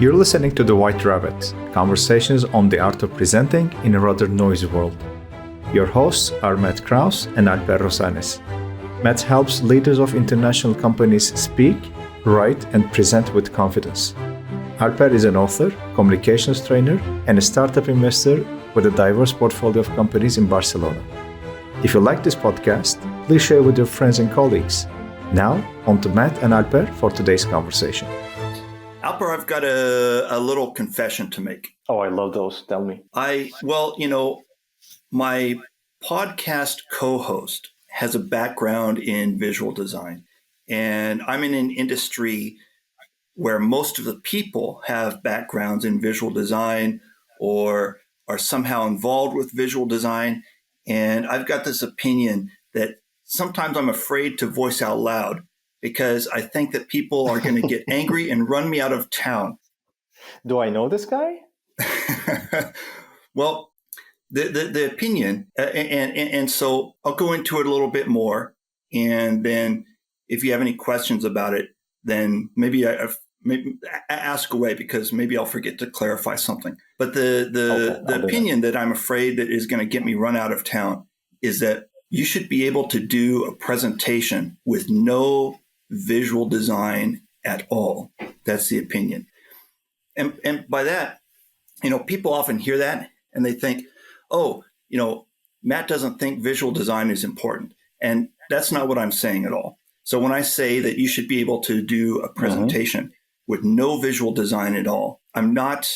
You're listening to The White Rabbit, conversations on the art of presenting in a rather noisy world. Your hosts are Matt Krause and Alper Rozanes. Matt helps leaders of international companies speak, write, and present with confidence. Alper is an author, communications trainer, and a startup investor with a diverse portfolio of companies in Barcelona. If you like this podcast, please share with your friends and colleagues. Now, on to Matt and Alper for today's conversation. Alper, I've got a little confession to make. Oh, I love those. Tell me. My podcast co-host has a background in visual design, and I'm in an industry where most of the people have backgrounds in visual design or are somehow involved with visual design. And I've got this opinion that sometimes I'm afraid to voice out loud because I think that people are going to get angry and run me out of town. Do I know this guy? Well, the opinion, and so I'll go into it a little bit more. And then if you have any questions about it, then maybe ask away because maybe I'll forget to clarify something. But the opinion that I'm afraid that is going to get me run out of town is that you should be able to do a presentation with no visual design at all. That's the opinion. And by that, people often hear that and they think, Matt doesn't think visual design is important. And that's not what I'm saying at all. So when I say that you should be able to do a presentation with no visual design at all, I'm not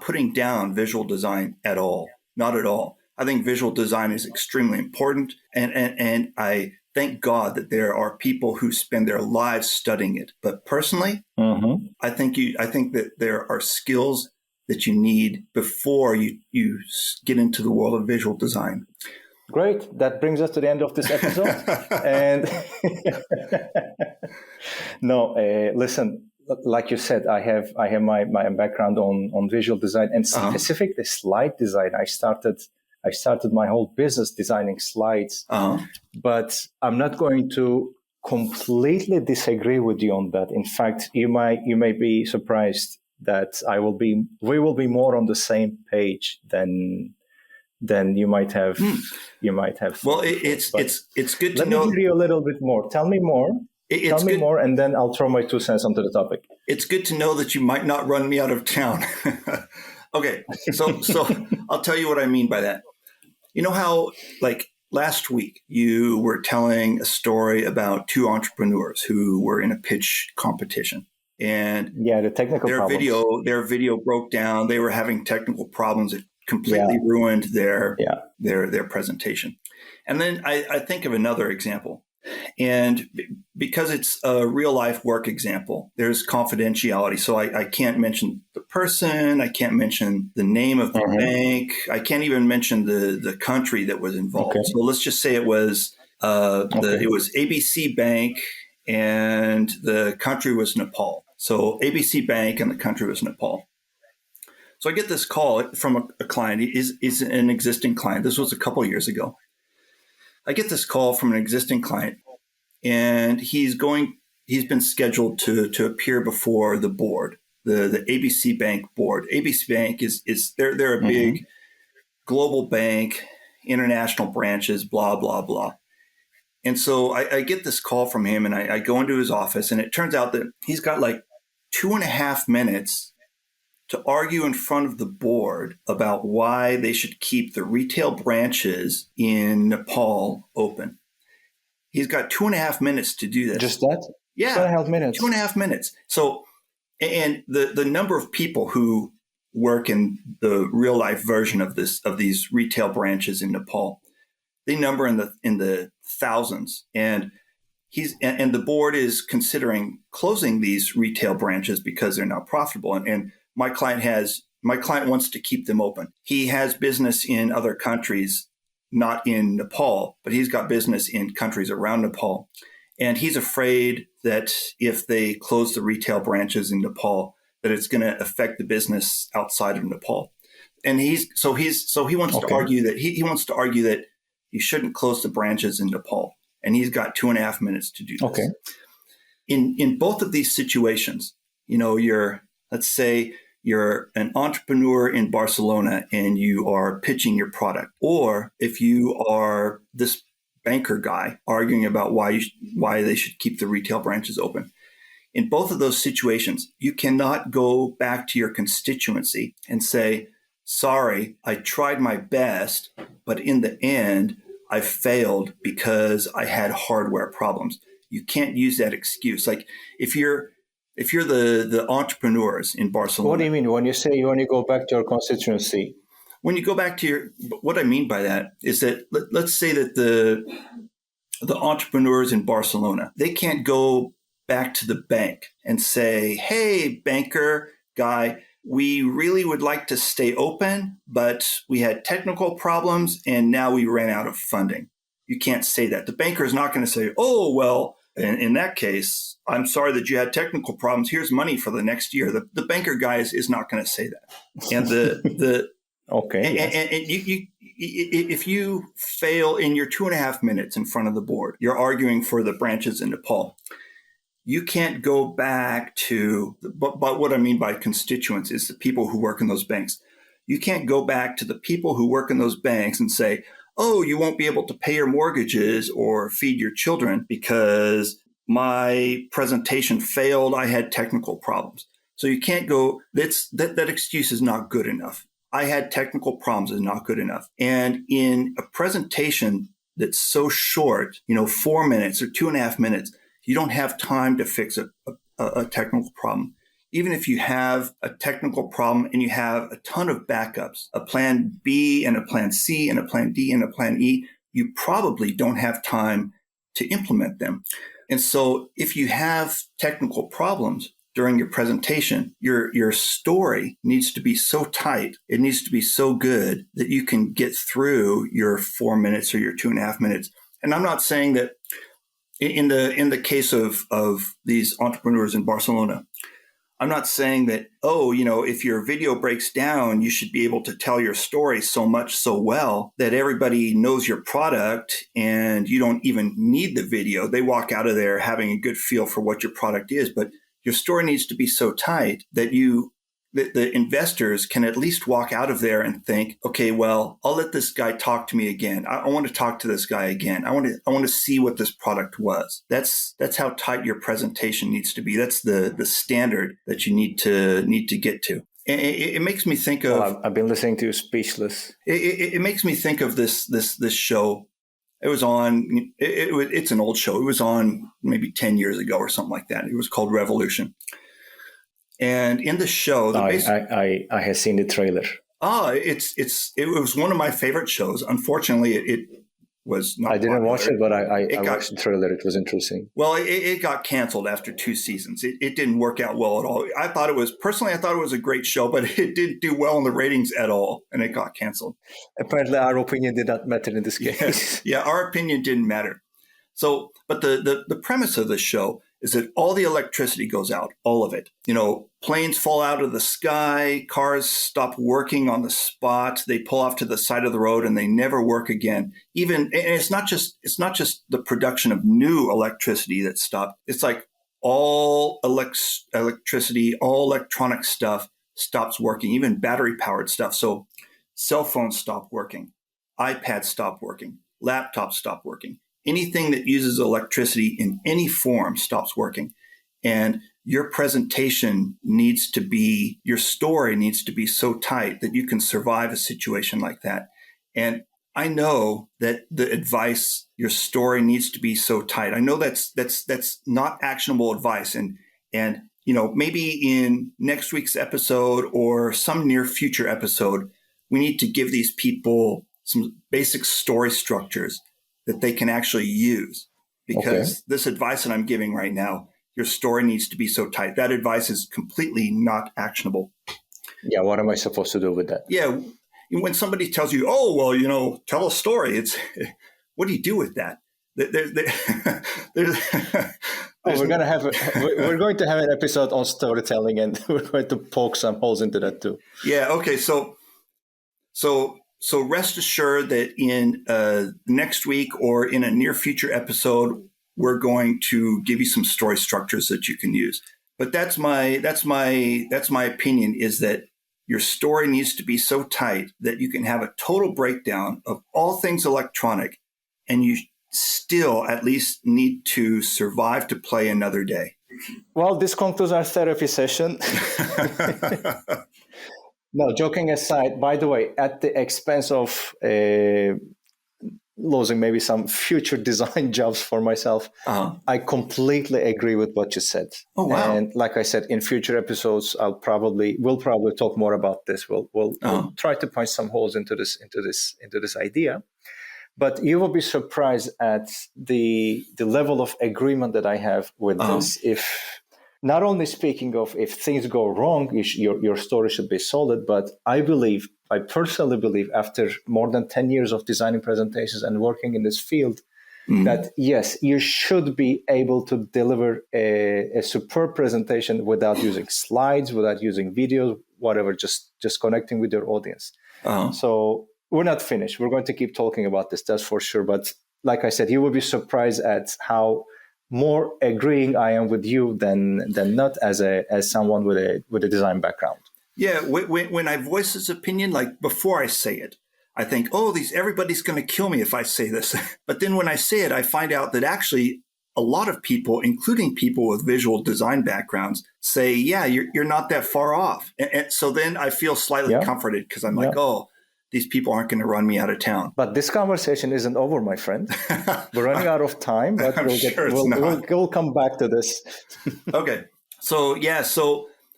putting down visual design at all. Not at all. I think visual design is extremely important. And I thank God that there are people who spend their lives studying it. But personally, I think that there are skills that you need before you get into the world of visual design. Great. That brings us to the end of this episode. And listen, like you said, I have my background on visual design and specifically slide design. I started my whole business designing slides, but I'm not going to completely disagree with you on that. In fact, you may be surprised that we will be more on the same page than you might have. You might have. Well, it's good to know. Let me hear you a little bit more. Tell me more. Tell me more, and then I'll throw my 2 cents onto the topic. It's good to know that you might not run me out of town. Okay, so I'll tell you what I mean by that. You know how, like last week, you were telling a story about 2 entrepreneurs who were in a pitch competition, and the technical problems. Their video broke down. They were having technical problems. It completely ruined their presentation. And then I think of another example. And because it's a real life work example, there's confidentiality. So I can't mention the person. I can't mention the name of the bank. I can't even mention the country that was involved. Okay. So let's just say it was it was ABC Bank and the country was Nepal. So ABC Bank and the country was Nepal. So I get this call from a client. He's an existing client. This was a couple of years ago. I get this call from an existing client, and he's been scheduled to appear before the board, the ABC Bank board. ABC Bank is they're a big global bank, international branches, blah, blah, blah. And so I get this call from him, and I go into his office, and it turns out that he's got like 2.5 minutes to argue in front of the board about why they should keep the retail branches in Nepal open. He's got 2.5 minutes to do this. Just that? Yeah. 2.5 minutes. 2.5 minutes. So, and the number of people who work in the real life version of these retail branches in Nepal, they number in the thousands. And the board is considering closing these retail branches because they're not profitable. And my client wants to keep them open. He has business in other countries, not in Nepal, but he's got business in countries around Nepal. And he's afraid that if they close the retail branches in Nepal, that it's going to affect the business outside of Nepal. And he wants to argue that he wants to argue that you shouldn't close the branches in Nepal. And he's got 2.5 minutes to do this. Okay. In both of these situations, you're Let's say you're an entrepreneur in Barcelona and you are pitching your product. Or if you are this banker guy arguing about why they should keep the retail branches open. In both of those situations, you cannot go back to your constituency and say, sorry, I tried my best, but in the end, I failed because I had hardware problems. You can't use that excuse. Like if you're the entrepreneurs in Barcelona. What do you mean when you say you want to go back to your constituency? When you go back to what I mean by that is that let's say that the entrepreneurs in Barcelona, they can't go back to the bank and say, hey, banker guy, we really would like to stay open, but we had technical problems and now we ran out of funding. You can't say that. The banker is not going to say, oh, well, in that case, I'm sorry that you had technical problems. Here's money for the next year. The banker guy is not going to say that. And okay. And you, if you fail in your 2.5 minutes in front of the board, you're arguing for the branches in Nepal. You can't go back to, but what I mean by constituents is the people who work in those banks. You can't go back to the people who work in those banks and say, oh, you won't be able to pay your mortgages or feed your children because my presentation failed. I had technical problems. So you can't go, that excuse is not good enough. I had technical problems is not good enough. And in a presentation that's so short, 4 minutes or 2.5 minutes, you don't have time to fix a technical problem. Even if you have a technical problem and you have a ton of backups, a plan B and a plan C and a plan D and a plan E, you probably don't have time to implement them. And so if you have technical problems during your presentation, your story needs to be so tight, it needs to be so good that you can get through your 4 minutes or your 2.5 minutes. And I'm not saying that in the case of these entrepreneurs in Barcelona, I'm not saying that, if your video breaks down, you should be able to tell your story so well that everybody knows your product and you don't even need the video. They walk out of there having a good feel for what your product is, but your story needs to be so tight that the investors can at least walk out of there and think, okay, well, I'll let this guy talk to me again. I want to talk to this guy again. I want to see what this product was. That's how tight your presentation needs to be. That's the standard that you need to get to. And it makes me think of. Well, I've been listening to you speechless. It makes me think of this show. It was on. It's an old show. It was on maybe 10 years ago or something like that. It was called Revolution. And in the show, I have seen the trailer. It was one of my favorite shows. Unfortunately, it was not. I didn't popular. watch it, but I watched the trailer. It was interesting. Well, it got canceled after 2 seasons. It didn't work out well at all. I thought it was a great show, but it didn't do well in the ratings at all, and it got canceled. Apparently, our opinion did not matter in this case. Yeah, our opinion didn't matter. So, but the premise of the show is that all the electricity goes out, all of it. Planes fall out of the sky, cars stop working on the spot, they pull off to the side of the road and they never work again. And it's not just the production of new electricity that stopped. It's like all electricity, all electronic stuff stops working, even battery powered stuff. So cell phones stop working, iPads stop working, laptops stop working. Anything that uses electricity in any form stops working. And your presentation your story needs to be so tight that you can survive a situation like that. And I know that the advice, your story needs to be so tight. I know that's not actionable advice. And maybe in next week's episode or some near future episode, we need to give these people some basic story structures that they can actually use, because This advice that I'm giving right now, your story needs to be so tight. That advice is completely not actionable. Yeah, what am I supposed to do with that? Yeah, when somebody tells you, tell a story, what do you do with that? We're going to have an episode on storytelling, and we're going to poke some holes into that too. Yeah. Okay. So rest assured that in next week or in a near future episode, we're going to give you some story structures that you can use. But that's my opinion, is that your story needs to be so tight that you can have a total breakdown of all things electronic, and you still at least need to survive to play another day. Well, this concludes our therapy session. No, joking aside, by the way, at the expense of losing maybe some future design jobs for myself, I completely agree with what you said. Oh, wow. And like I said, in future episodes, we'll probably talk more about this. We'll try to punch some holes into this idea. But you will be surprised at the level of agreement that I have with this. If not only speaking of if things go wrong, your story should be solid, but I personally believe, after more than 10 years of designing presentations and working in this field, that yes, you should be able to deliver a superb presentation without using slides, without using videos, whatever, just connecting with your audience. So we're not finished. We're going to keep talking about this, that's for sure. But like I said, you will be surprised at how more agreeing I am with you than not as someone with a design background. Yeah, when I voice this opinion, like before I say it, I think, everybody's going to kill me if I say this. But then when I say it, I find out that actually a lot of people, including people with visual design backgrounds, say, yeah, you're not that far off. And so then I feel slightly comforted, because I'm like, these people aren't going to run me out of town. But this conversation isn't over, my friend. We're running out of time, but we'll come back to this. Okay. So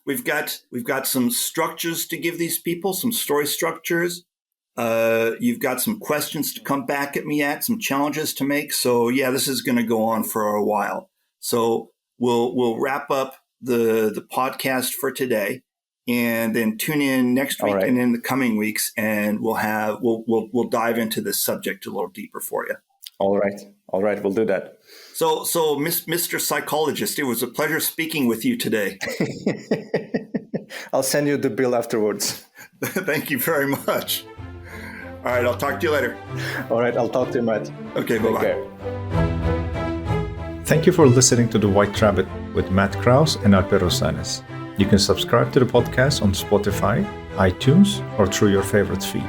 we've got some structures to give these people, some story structures. You've got some questions to come back at me at, some challenges to make. So this is going to go on for a while. So we'll wrap up the podcast for today, and then tune in next week and in the coming weeks, and we'll dive into this subject a little deeper for you. All right, we'll do that. So Mr. Psychologist, it was a pleasure speaking with you today. I'll send you the bill afterwards. Thank you very much. All right, I'll talk to you later. All right, I'll talk to you, Matt. Okay, bye-bye. Thank you for listening to The White Rabbit with Matt Krause and Alper Rozanes. You can subscribe to the podcast on Spotify, iTunes, or through your favorite feed.